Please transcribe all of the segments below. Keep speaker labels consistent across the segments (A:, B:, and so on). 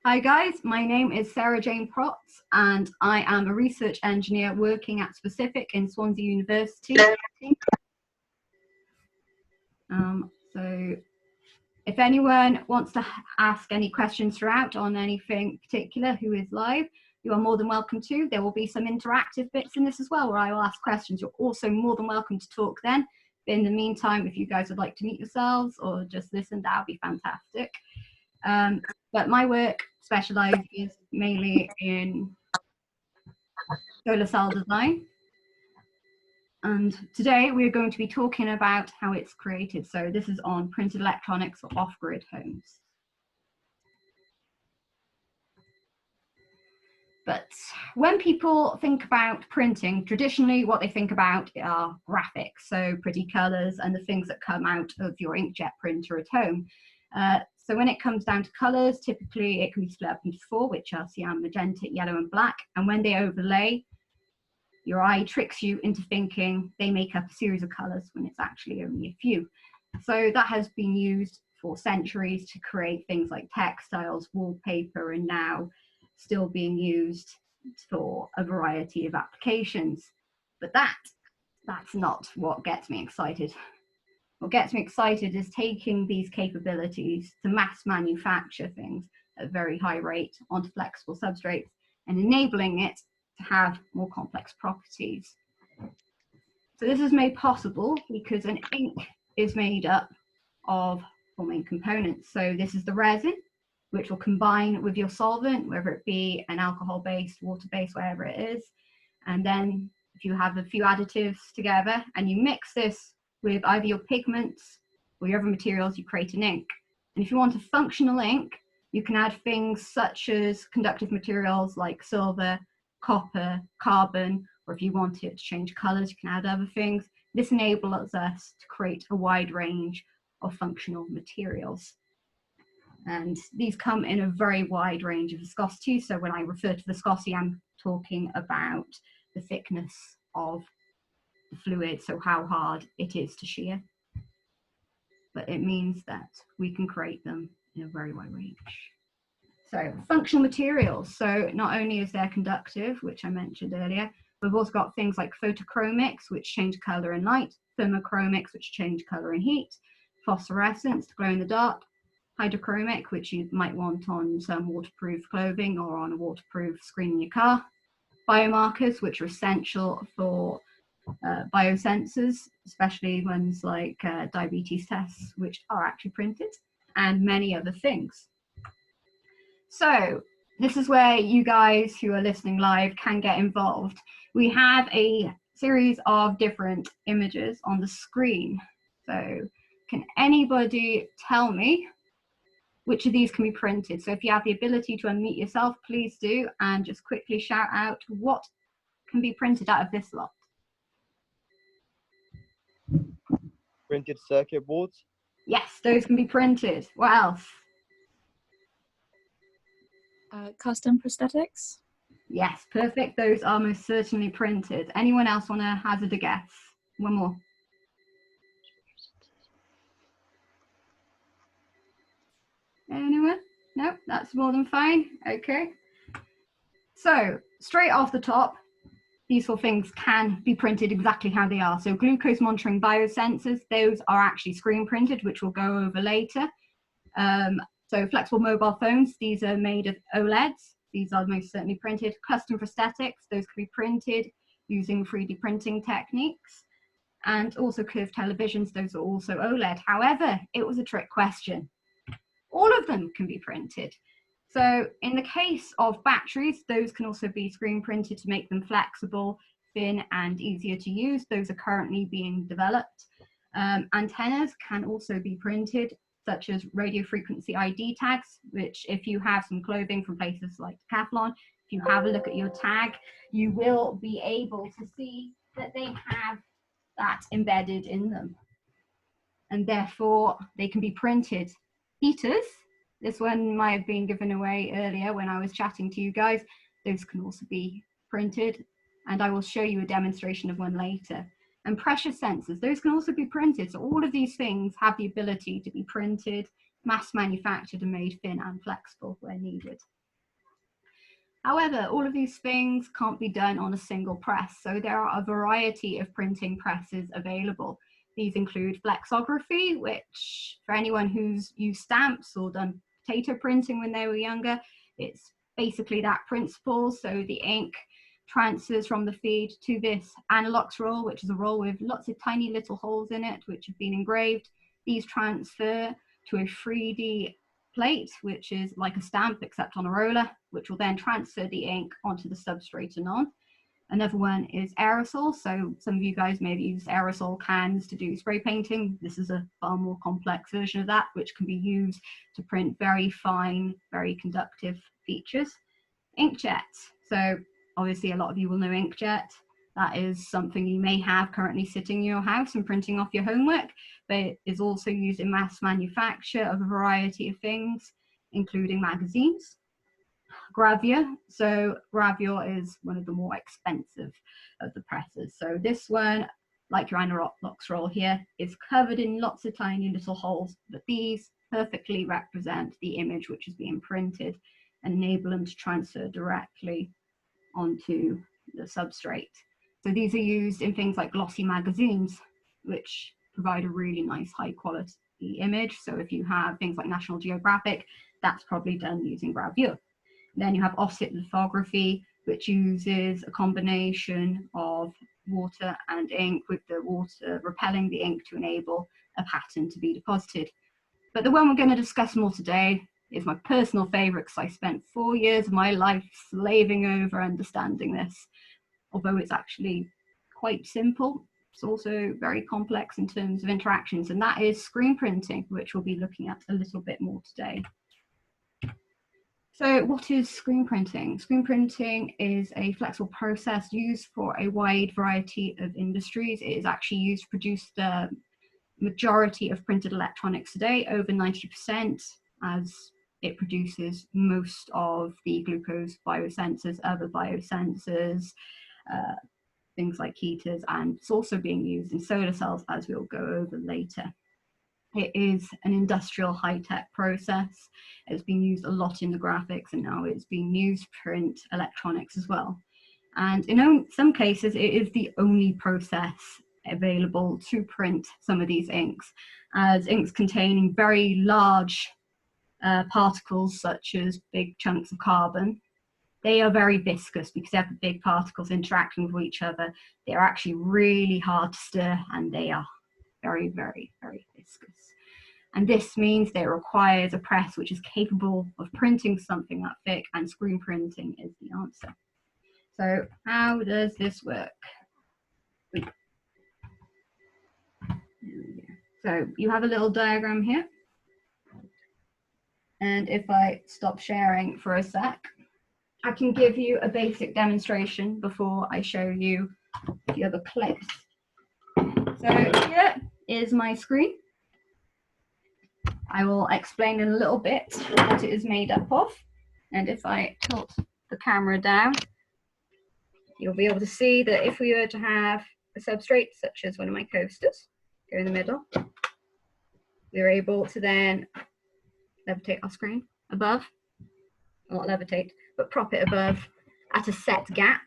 A: Hi guys, my name is Sarah Jane Protz and I am a research engineer working at Specific in Swansea University. So if anyone wants to ask any questions throughout on anything particular who is live, you are more than welcome to. There will be some interactive bits in this as well where I will ask questions. You're also more than welcome to talk then. But in the meantime, if you guys would like to meet yourselves or just listen, that would be fantastic. But my work specializes mainly in solar cell design. And today we're going to be talking about how it's created. So this is on printed electronics for off-grid homes. But when people think about printing, traditionally what they think about are graphics, so pretty colors and the things that come out of your inkjet printer at home. So when it comes down to colors, typically it can be split up into four, which are cyan, magenta, yellow, and black. And when they overlay, your eye tricks you into thinking they make up a series of colors when it's actually only a few. So that has been used for centuries to create things like textiles, wallpaper, and now still being used for a variety of applications. But that's not what gets me excited. What gets me excited is taking these capabilities to mass manufacture things at a very high rate onto flexible substrates and enabling it to have more complex properties. So this is made possible because an ink is made up of four main components. So this is the resin, which will combine with your solvent, whether it be an alcohol-based, water-based, whatever it is. And then if you have a few additives together and you mix this with either your pigments or your other materials, you create an ink. And if you want a functional ink, you can add things such as conductive materials like silver, copper, carbon, or if you want it to change colors, you can add other things. This enables us to create a wide range of functional materials. And these come in a very wide range of viscosity. So when I refer to viscosity, I'm talking about the thickness of the fluid, so how hard it is to shear. But it means that we can create them in a very wide range. So functional materials. So not only is there conductive, which I mentioned earlier, we've also got things like photochromics, which change color and light, thermochromics, which change color and heat, phosphorescence to glow in the dark, hydrochromic, which you might want on some waterproof clothing or on a waterproof screen in your car, biomarkers, which are essential for biosensors, especially ones like diabetes tests, which are actually printed, and many other things. So this is where you guys who are listening live can get involved. We have a series of different images on the screen. So can anybody tell me which of these can be printed? So if you have the ability to unmute yourself, please do, and just quickly shout out what can be printed out of this lot.
B: Printed circuit boards.
A: Yes, those can be printed. What else?
C: Custom prosthetics.
A: Yes, perfect. Those are most certainly printed. Anyone else want to hazard a guess? One more. Anyone? No, that's more than fine. Okay. So straight off the top, these four things can be printed exactly how they are. So glucose monitoring biosensors, those are actually screen printed, which we'll go over later. So flexible mobile phones, these are made of OLEDs. These are most certainly printed. Custom prosthetics, those can be printed using 3D printing techniques. And also curved televisions, those are also OLED. However, it was a trick question. All of them can be printed. So in the case of batteries, those can also be screen printed to make them flexible, thin, and easier to use. Those are currently being developed. Antennas can also be printed, such as radio frequency ID tags, which if you have some clothing from places like Decathlon, if you have a look at your tag, you will be able to see that they have that embedded in them. And therefore, they can be printed. Heaters, this one might have been given away earlier when I was chatting to you guys. Those can also be printed, and I will show you a demonstration of one later. And pressure sensors, those can also be printed. So all of these things have the ability to be printed, mass manufactured, and made thin and flexible where needed. However, all of these things can't be done on a single press, so there are a variety of printing presses available. These include flexography, which for anyone who's used stamps or done potato printing when they were younger, it's basically that principle. So the ink transfers from the feed to this analog roll, which is a roll with lots of tiny little holes in it, which have been engraved. These transfer to a 3D plate, which is like a stamp except on a roller, which will then transfer the ink onto the substrate and on. Another one is aerosol. So some of you guys may have used aerosol cans to do spray painting. This is a far more complex version of that, which can be used to print very fine, very conductive features. Inkjet. So obviously a lot of you will know inkjet. That is something you may have currently sitting in your house and printing off your homework, but it is also used in mass manufacture of a variety of things, including magazines. Gravure. So gravure is one of the more expensive of the presses. So this one, like your analog roll here, is covered in lots of tiny little holes, but these perfectly represent the image which is being printed and enable them to transfer directly onto the substrate. So these are used in things like glossy magazines, which provide a really nice high quality image. So if you have things like National Geographic, that's probably done using gravure. Then you have offset lithography, which uses a combination of water and ink, with the water repelling the ink to enable a pattern to be deposited. But the one we're going to discuss more today is my personal favorite, because I spent 4 years of my life slaving over understanding this. Although it's actually quite simple, it's also very complex in terms of interactions, and that is screen printing, which we'll be looking at a little bit more today. So what is screen printing? Screen printing is a flexible process used for a wide variety of industries. It is actually used to produce the majority of printed electronics today, over 90%, as it produces most of the glucose biosensors, other biosensors, things like heaters, and it's also being used in solar cells, as we'll go over later. It is an industrial high-tech process. It's been used a lot in the graphics, and now it's being used to print electronics as well. And in some cases, it is the only process available to print some of these inks, as inks containing very large particles, such as big chunks of carbon. They are very viscous because they have the big particles interacting with each other. They're actually really hard to stir, and they are very, very, very viscous. And this means that it requires a press which is capable of printing something that thick, and screen printing is the answer. So how does this work? So you have a little diagram here. And if I stop sharing for a sec, I can give you a basic demonstration before I show you the other clips. So here is my screen. I will explain in a little bit what it is made up of. And if I tilt the camera down, you'll be able to see that if we were to have a substrate, such as one of my coasters, go in the middle, we're able to then levitate our screen above, not levitate, but prop it above at a set gap.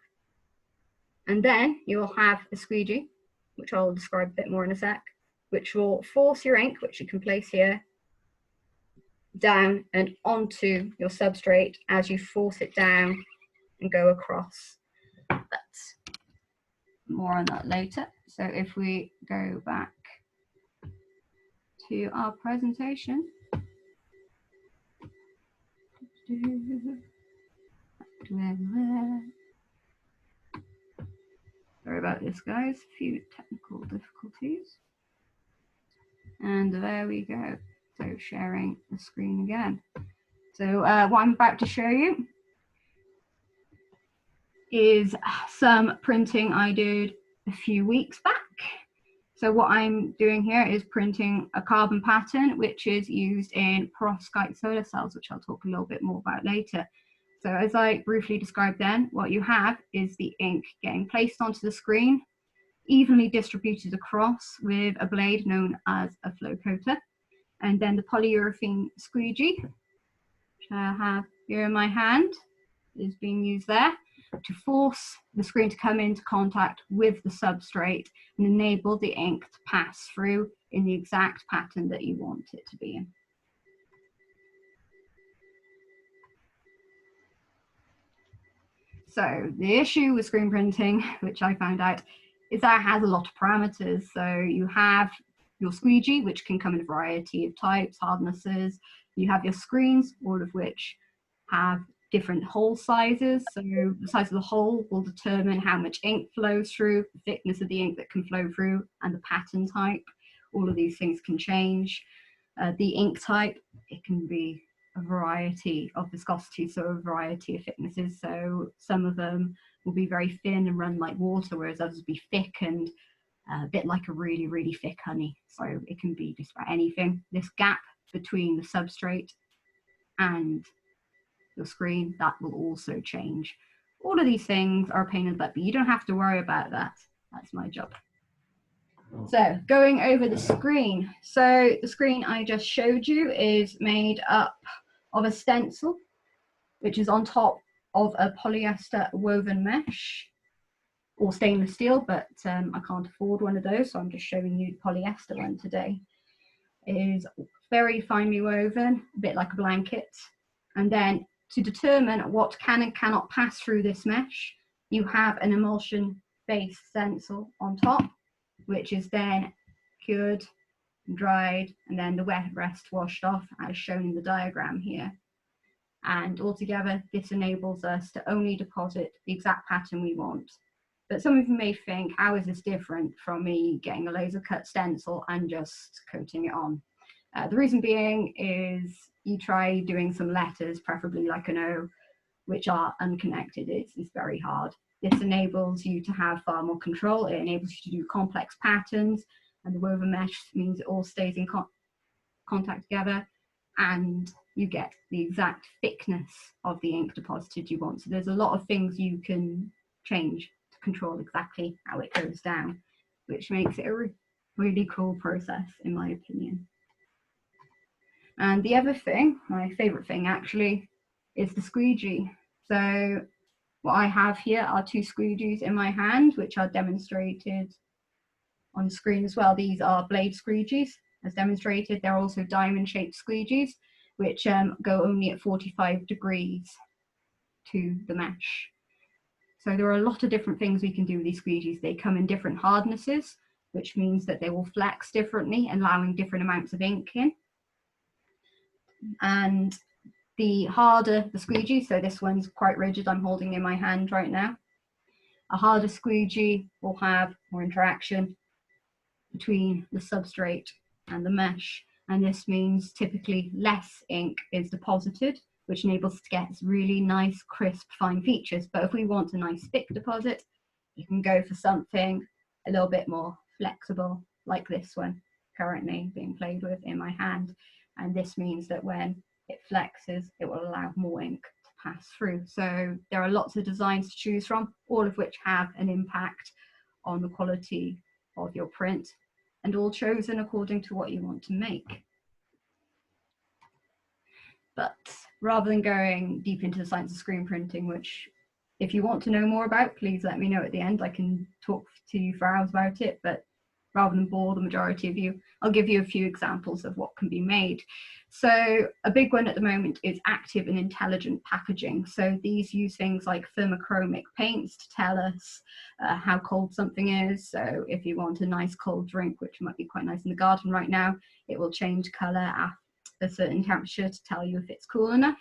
A: And then you'll have a squeegee, which I'll describe a bit more in a sec, which will force your ink, which you can place here, down and onto your substrate as you force it down and go across. But more on that later. So if we go back to our presentation. Sorry about this, guys. A few technical difficulties. And there we go. So sharing the screen again. So what I'm about to show you is some printing I did a few weeks back. So what I'm doing here is printing a carbon pattern, which is used in perovskite solar cells, which I'll talk a little bit more about later. So as I briefly described then, what you have is the ink getting placed onto the screen, evenly distributed across with a blade known as a flow coater, and then the polyurethane squeegee, which I have here in my hand, is being used there to force the screen to come into contact with the substrate and enable the ink to pass through in the exact pattern that you want it to be in. So the issue with screen printing, which I found out, is that it has a lot of parameters. So you have your squeegee, which can come in a variety of types, hardnesses. You have your screens, all of which have different hole sizes. So the size of the hole will determine how much ink flows through, the thickness of the ink that can flow through, and the pattern type. All of these things can change. The ink type, it can be a variety of viscosity, so a variety of thicknesses. So some of them will be very thin and run like water, whereas others will be thick and a bit like a really, really thick honey. So it can be just about anything. This gap between the substrate and your screen, that will also change. All of these things are a pain in the butt, but you don't have to worry about that. That's my job. So going over the screen. So the screen I just showed you is made up of a stencil, which is on top of a polyester woven mesh or stainless steel, but I can't afford one of those, so I'm just showing you the polyester one today. It is very finely woven, a bit like a blanket. And then to determine what can and cannot pass through this mesh, you have an emulsion-based stencil on top, which is then cured, dried, and then the wet rest washed off as shown in the diagram here. And altogether, this enables us to only deposit the exact pattern we want. But some of you may think, how is this different from me getting a laser cut stencil and just coating it on? The reason being is you try doing some letters, preferably like an O, which are unconnected. It's very hard. This enables you to have far more control. It enables you to do complex patterns, and the woven mesh means it all stays in contact together, and you get the exact thickness of the ink deposited you want. So there's a lot of things you can change to control exactly how it goes down, which makes it a really cool process, in my opinion. And the other thing, my favorite thing actually, is the squeegee. So what I have here are two squeegees in my hand, which are demonstrated on the screen as well. These are blade squeegees, as demonstrated. They're also diamond-shaped squeegees, which go only at 45 degrees to the mesh. So there are a lot of different things we can do with these squeegees. They come in different hardnesses, which means that they will flex differently, allowing different amounts of ink in. And the harder the squeegee, so this one's quite rigid, I'm holding in my hand right now. A harder squeegee will have more interaction between the substrate and the mesh, and this means typically less ink is deposited, which enables us to get really nice, crisp, fine features. But if we want a nice thick deposit, you can go for something a little bit more flexible, like this one currently being played with in my hand. And this means that when it flexes, it will allow more ink to pass through. So there are lots of designs to choose from, all of which have an impact on the quality of your print, and all chosen according to what you want to make. But rather than going deep into the science of screen printing, which if you want to know more about, please let me know at the end. I can talk to you for hours about it, but rather than bore the majority of you, I'll give you a few examples of what can be made. So a big one at the moment is active and intelligent packaging. So these use things like thermochromic paints to tell us how cold something is. So if you want a nice cold drink, which might be quite nice in the garden right now, it will change color at a certain temperature to tell you if it's cool enough.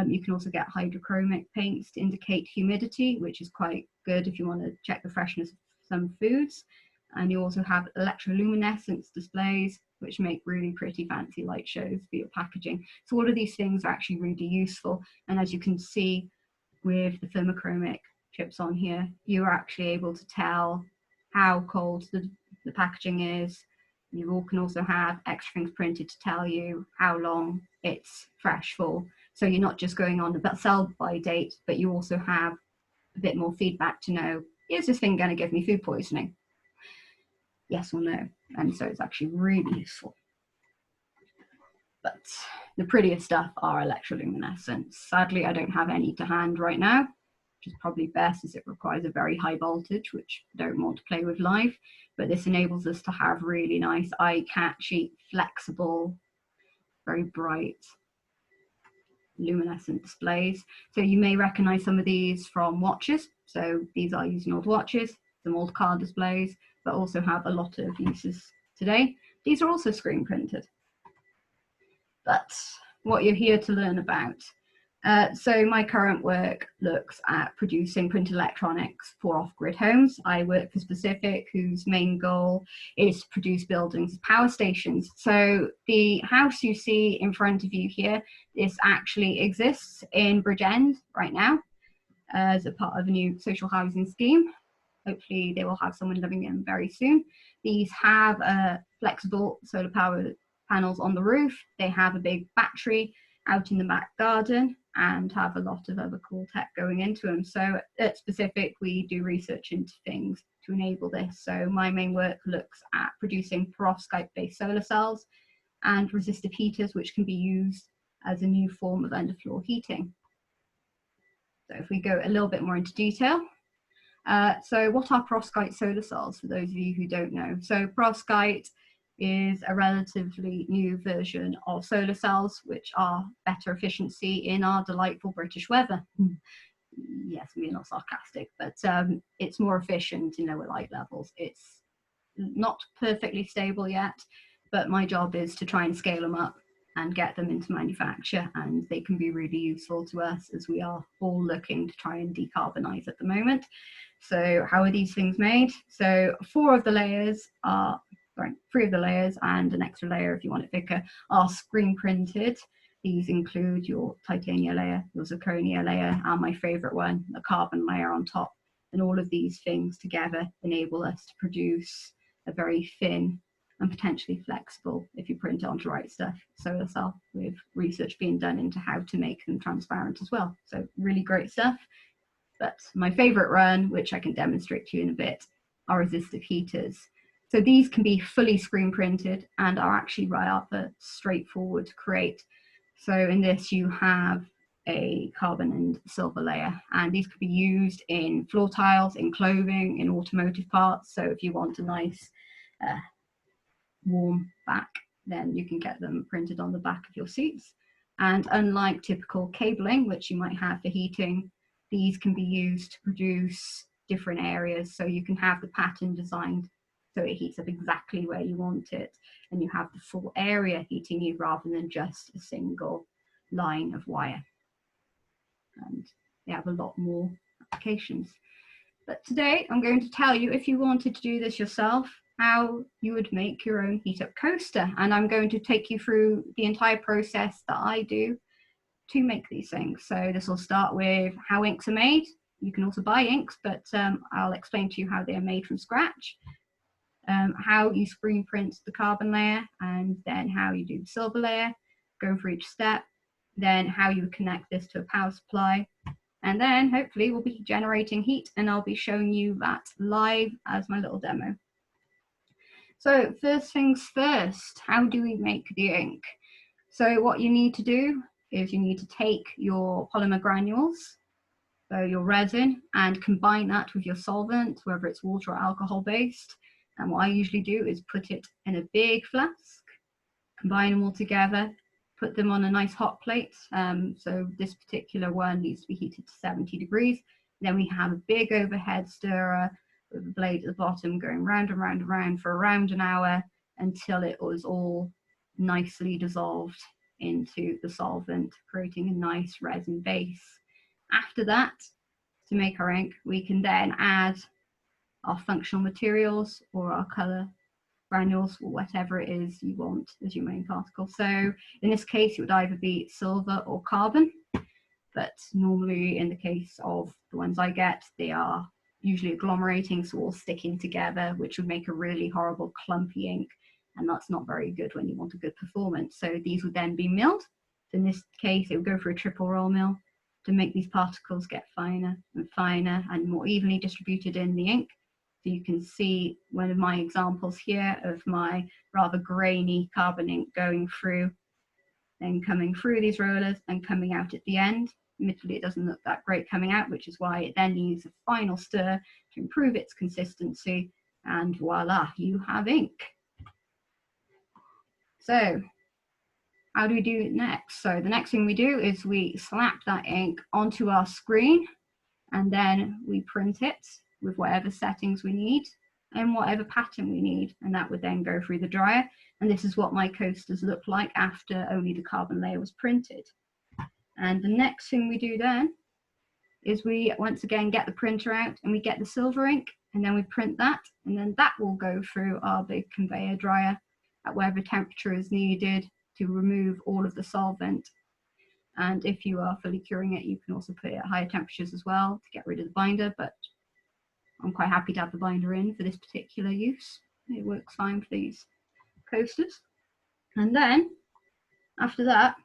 A: You can also get hydrochromic paints to indicate humidity, which is quite good if you want to check the freshness of some foods. And you also have electroluminescence displays, which make really pretty fancy light shows for your packaging. So all of these things are actually really useful. And as you can see with the thermochromic chips on here, you're actually able to tell how cold the packaging is. You can also have extra things printed to tell you how long it's fresh for. So you're not just going on the sell-by date, but you also have a bit more feedback to know, is this thing going to give me food poisoning? Yes or no. And so it's actually really useful. But the prettiest stuff are electroluminescent. Sadly, I don't have any to hand right now, which is probably best as it requires a very high voltage, which I don't want to play with live. But this enables us to have really nice, eye-catchy, flexible, very bright luminescent displays. So you may recognize some of these from watches. So these are using old watches, some old car displays, but also have a lot of uses today. These are also screen printed. But what you're here to learn about. So my current work looks at producing printed electronics for off-grid homes. I work for Specific, whose main goal is to produce buildings as power stations. So the house you see in front of you here, this actually exists in Bridgend right now as a part of a new social housing scheme. Hopefully they will have someone living in very soon. These have flexible solar power panels on the roof. They have a big battery out in the back garden and have a lot of other cool tech going into them. So at Specific, we do research into things to enable this. So my main work looks at producing perovskite-based solar cells and resistive heaters, which can be used as a new form of underfloor heating. So if we go a little bit more into detail. So what are perovskite solar cells, for those of you who don't know? So perovskite is a relatively new version of solar cells, which are better efficiency in our delightful British weather. Yes, we're not sarcastic, but it's more efficient in lower light levels. It's not perfectly stable yet, but my job is to try and scale them up and get them into manufacture, and they can be really useful to us as we are all looking to try and decarbonize at the moment. So how are these things made? So three of the layers and an extra layer if you want it thicker are screen printed. These include your titania layer, your zirconia layer, and my favorite one, the carbon layer on top. And all of these things together enable us to produce a very thin and potentially flexible, if you print it onto the right stuff, solar cell, with research being done into how to make them transparent as well. So really great stuff. But my favorite run, which I can demonstrate to you in a bit, are resistive heaters. So these can be fully screen printed and are actually rather straightforward to create. So in this you have a carbon and silver layer, and these could be used in floor tiles, in clothing, in automotive parts. So if you want a nice warm back, then you can get them printed on the back of your seats. And unlike typical cabling, which you might have for heating, these can be used to produce different areas. So you can have the pattern designed so it heats up exactly where you want it, and you have the full area heating you rather than just a single line of wire. And they have a lot more applications. But today I'm going to tell you, if you wanted to do this yourself, how you would make your own heat up coaster. And I'm going to take you through the entire process that I do to make these things. So this will start with how inks are made. You can also buy inks, but I'll explain to you how they are made from scratch. How you screen print the carbon layer, and then how you do the silver layer, go for each step, then how you connect this to a power supply, and then hopefully we'll be generating heat, and I'll be showing you that live as my little demo. So first things first, how do we make the ink? So what you need to do is you need to take your polymer granules, so your resin, and combine that with your solvent, whether it's water or alcohol based. And what I usually do is put it in a big flask, combine them all together, put them on a nice hot plate. So this particular one needs to be heated to 70 degrees. Then we have a big overhead stirrer with a blade at the bottom going round and round and round for around an hour until it was all nicely dissolved into the solvent, creating a nice resin base. After that, to make our ink, we can then add our functional materials or our color granules or whatever it is you want as your main particle. So in this case, it would either be silver or carbon, but normally in the case of the ones I get, they are usually agglomerating, so all sticking together, which would make a really horrible clumpy ink, and that's not very good when you want a good performance. So these would then be milled. In this case, it would go through a triple roll mill to make these particles get finer and finer and more evenly distributed in the ink. So you can see one of my examples here of my rather grainy carbon ink going through then coming through these rollers and coming out at the end. Admittedly, it doesn't look that great coming out, which is why it then needs a final stir to improve its consistency, and voila, you have ink. So how do we do it next? So the next thing we do is we slap that ink onto our screen, and then we print it with whatever settings we need and whatever pattern we need, and that would then go through the dryer. And this is what my coasters look like after only the carbon layer was printed. And the next thing we do then is we once again get the printer out and we get the silver ink, and then we print that, and then that will go through our big conveyor dryer at whatever temperature is needed to remove all of the solvent. And if you are fully curing it, you can also put it at higher temperatures as well to get rid of the binder, but I'm quite happy to have the binder in for this particular use. It works fine for these coasters. And then after that,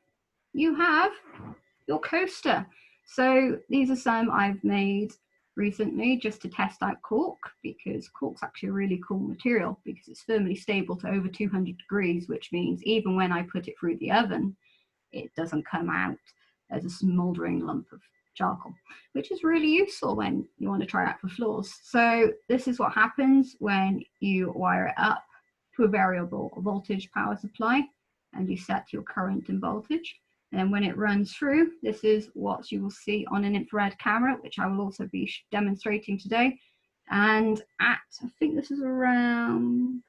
A: you have your coaster. So these are some I've made recently just to test out cork, because cork's actually a really cool material because it's firmly stable to over 200 degrees, which means even when I put it through the oven, it doesn't come out as a smouldering lump of charcoal, which is really useful when you want to try out for floors. So this is what happens when you wire it up to a variable voltage power supply and you set your current and voltage. And when it runs through, this is what you will see on an infrared camera, which I will also be demonstrating today. And at, I think this is around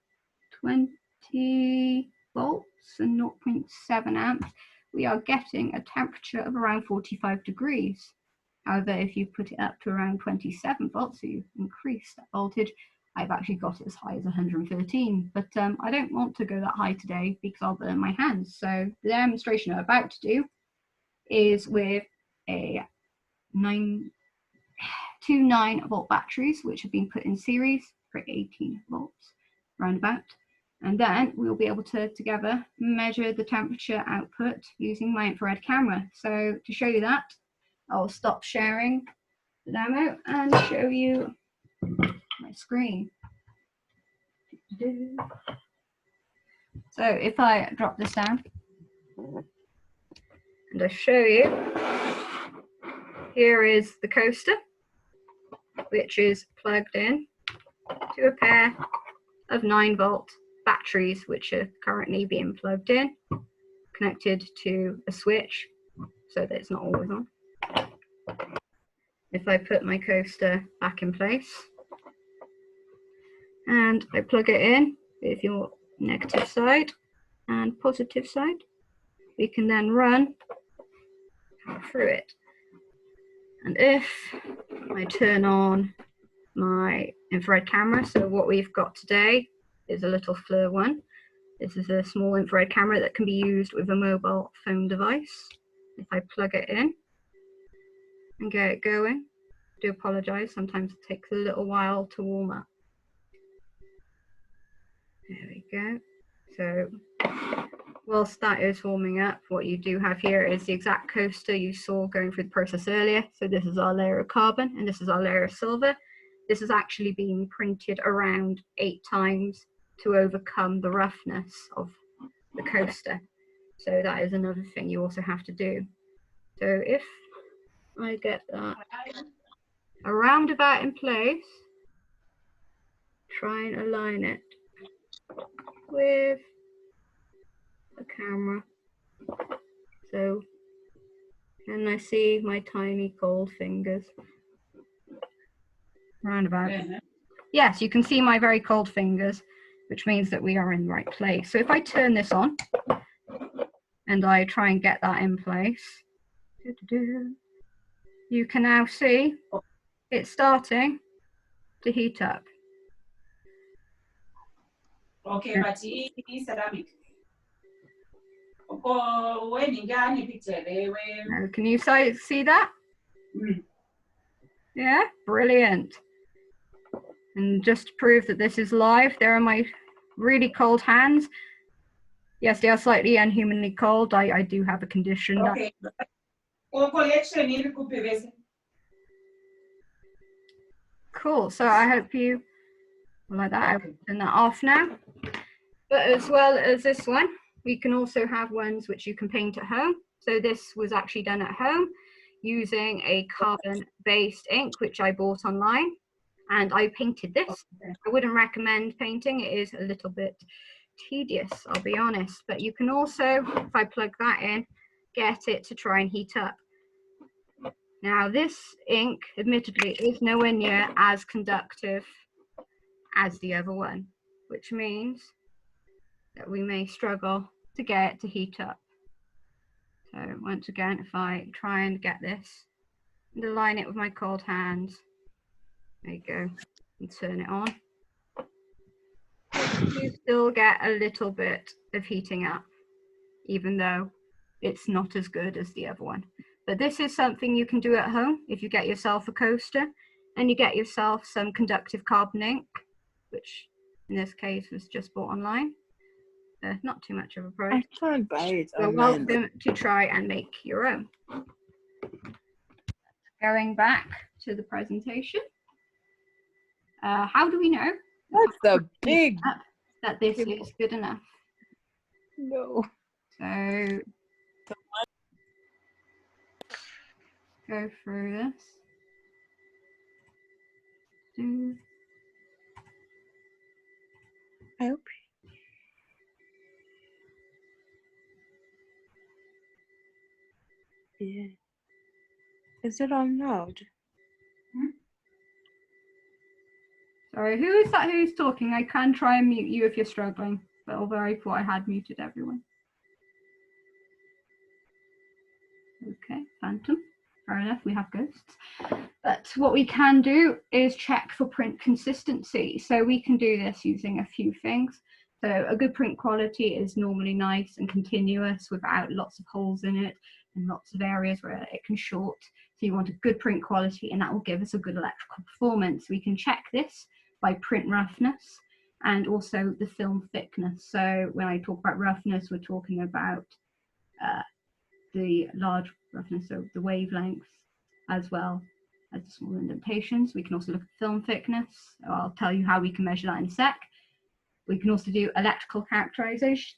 A: 20 volts and 0.7 amps, we are getting a temperature of around 45 degrees. However, if you put it up to around 27 volts, so you increase that voltage, I've actually got it as high as 113, but I don't want to go that high today because I'll burn my hands. So the demonstration I'm about to do is with a 2 9-volt batteries, which have been put in series for 18 volts roundabout. And then we'll be able to together measure the temperature output using my infrared camera. So to show you that, I'll stop sharing the demo and show you my screen. So if I drop this down and I show you, here is the coaster, which is plugged in to a pair of 9-volt batteries, which are currently being plugged in, connected to a switch so that it's not always on. If I put my coaster back in place and I plug it in with your negative side and positive side, we can then run through it. And if I turn on my infrared camera, so what we've got today is a little FLIR one. This is a small infrared camera that can be used with a mobile phone device. If I plug it in and get it going, I do apologize, sometimes it takes a little while to warm up. There we go. So whilst that is warming up, what you do have here is the exact coaster you saw going through the process earlier. So this is our layer of carbon and this is our layer of silver. This is actually being printed around 8 times to overcome the roughness of the coaster. So that is another thing you also have to do. So if I get that around about in place, try and align it with the camera. So can I see my tiny cold fingers? Roundabout. Yes, you can see my very cold fingers, which means that we are in the right place. So if I turn this on and I try and get that in place, you can now see it's starting to heat up.
D: Okay, but it's ceramic.
A: Now, can you see that?
D: Mm.
A: Yeah, brilliant. And just to prove that this is live, there are my really cold hands. Yes, they are slightly unhumanly cold. I do have a condition.
D: Okay.
A: Cool, so I hope like that. I'll turn that off now. But as well as this one, We can also have ones which you can paint at home. So this was actually done at home using a carbon-based ink, which I bought online, and I painted this. I wouldn't recommend painting. It is a little bit tedious, I'll be honest, but you can also, if I plug that in, get it to try and heat up. Now this ink, admittedly, is nowhere near as conductive as the other one, which means that we may struggle to get it to heat up. So once again, if I try and get this and align it with my cold hands, there you go, and turn it on, you still get a little bit of heating up, even though it's not as good as the other one. But this is something you can do at home if you get yourself a coaster and you get yourself some conductive carbon ink, which in this case was just bought online. Not too much of a price.
E: I can't buy it
A: You're
E: online.
A: welcome to try and make your own. Going back to the presentation, how do we know
E: That's a big
A: that this is good enough?
E: no.
A: So go through this.
E: I hope. Yeah. Is it on loud?
A: Sorry, who is that who's talking? I can try and mute you if you're struggling, but although I thought I had muted everyone. Okay, phantom. Fair enough, we have ghosts. But what we can do is check for print consistency. So we can do this using a few things. So a good print quality is normally nice and continuous without lots of holes in it and lots of areas where it can short. So you want a good print quality, and that will give us a good electrical performance. We can check this by print roughness and also the film thickness. So when I talk about roughness, we're talking about the large roughness of the wavelengths as well as the small indentations. We can also look at film thickness. I'll tell you how we can measure that in a sec. We can also do electrical characterization.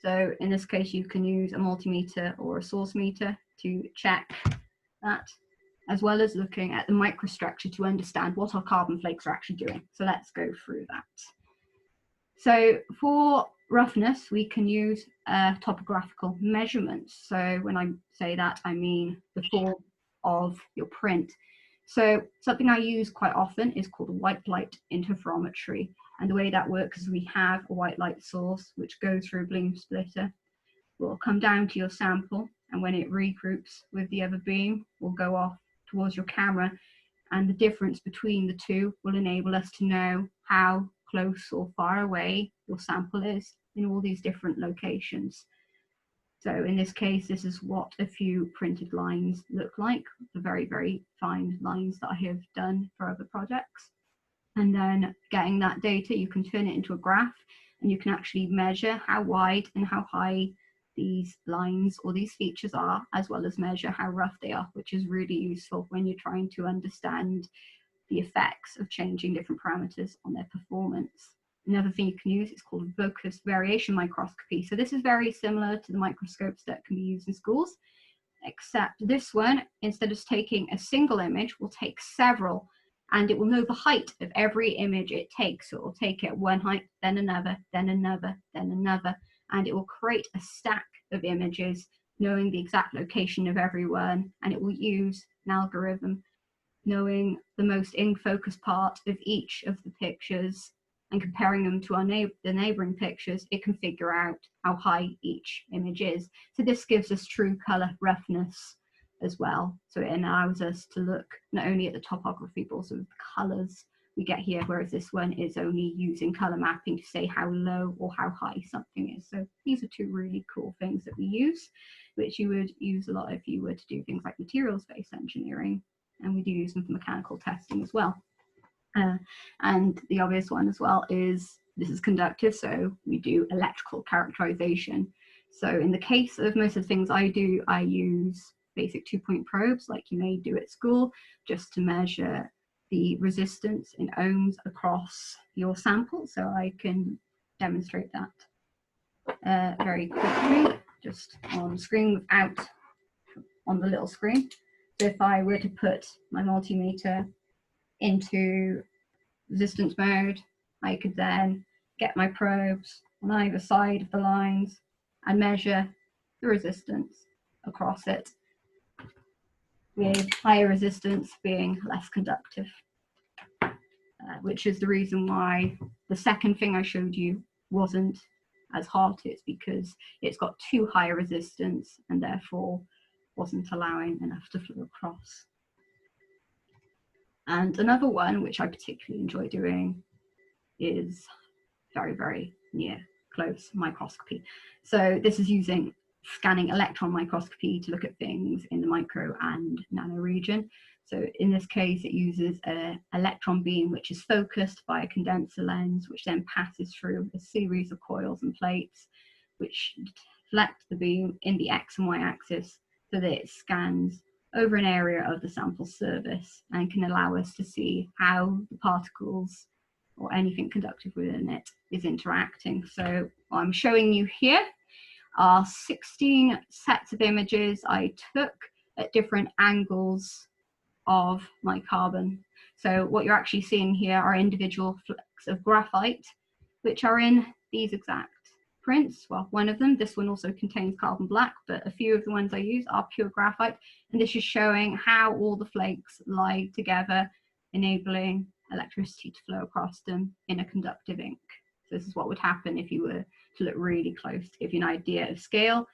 A: So in this case, you can use a multimeter or a source meter to check that, as well as looking at the microstructure to understand what our carbon flakes are actually doing. So let's go through that. So for roughness, we can use topographical measurements. So when I say that, I mean the form of your print. So something I use quite often is called white light interferometry. And the way that works is we have a white light source which goes through a beam splitter, will come down to your sample, and when it regroups with the other beam, will go off towards your camera. And the difference between the two will enable us to know how close or far away your sample is in all these different locations. So in this case, this is what a few printed lines look like, the very, very fine lines that I have done for other projects. And then getting that data, you can turn it into a graph, and you can actually measure how wide and how high these lines or these features are, as well as measure how rough they are, which is really useful when you're trying to understand the effects of changing different parameters on their performance. Another thing you can use is called focus variation microscopy. So this is very similar to the microscopes that can be used in schools, except this one, instead of taking a single image, will take several, and it will know the height of every image it takes. So it will take it one height, then another, then another, then another, and it will create a stack of images knowing the exact location of every one, and it will use an algorithm knowing the most in focus part of each of the pictures and comparing them to the neighboring pictures. It can figure out how high each image is. So this gives us true color roughness as well. So it allows us to look not only at the topography, but also the colors we get here, whereas this one is only using color mapping to say how low or how high something is. So these are two really cool things that we use, which you would use a lot if you were to do things like materials-based engineering, and we do use them for mechanical testing as well. And the obvious one as well is this is conductive, so we do electrical characterization. So in the case of most of the things I do, I use basic 2-point probes like you may do at school, just to measure the resistance in ohms across your sample. So I can demonstrate that. very quickly, just on screen without on the little screen. So if I were to put my multimeter into resistance mode, I could then get my probes on either side of the lines and measure the resistance across it, with higher resistance being less conductive, which is the reason why the second thing I showed you wasn't as hot. It's because it's got too high a resistance and therefore wasn't allowing enough to flow across. And another one which I particularly enjoy doing is very, very near close microscopy. So this is using scanning electron microscopy to look at things in the micro and nano region. So in this case, it uses an electron beam which is focused by a condenser lens, which then passes through a series of coils and plates, which deflect the beam in the X and Y axis so that it scans over an area of the sample surface and can allow us to see how the particles or anything conductive within it is interacting. So what I'm showing you here are 16 sets of images I took at different angles of my carbon. So what you're actually seeing here are individual flecks of graphite, which are in these exact prints. Well, one of them, this one also contains carbon black, but a few of the ones I use are pure graphite. And this is showing how all the flakes lie together, enabling electricity to flow across them in a conductive ink. So this is what would happen if you were to look really close. To give you an idea of scale,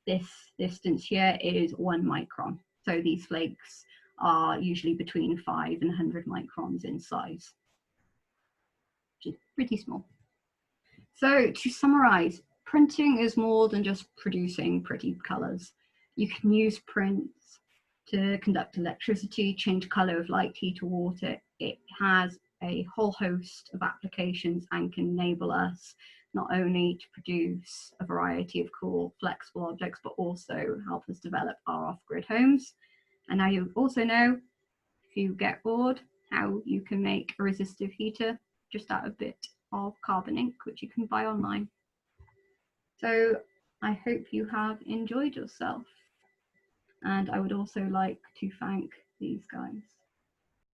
A: this distance here is 1 micron. So these flakes are usually between 5 and 100 microns in size, which is pretty small. So to summarize, printing is more than just producing pretty colors. You can use prints to conduct electricity, change color of light, heat, or water. It has a whole host of applications and can enable us not only to produce a variety of cool, flexible objects, but also help us develop our off-grid homes. And now you also know, if you get bored, how you can make a resistive heater just out of a bit of carbon ink, which you can buy online. So I hope you have enjoyed yourself. And I would also like to thank these guys.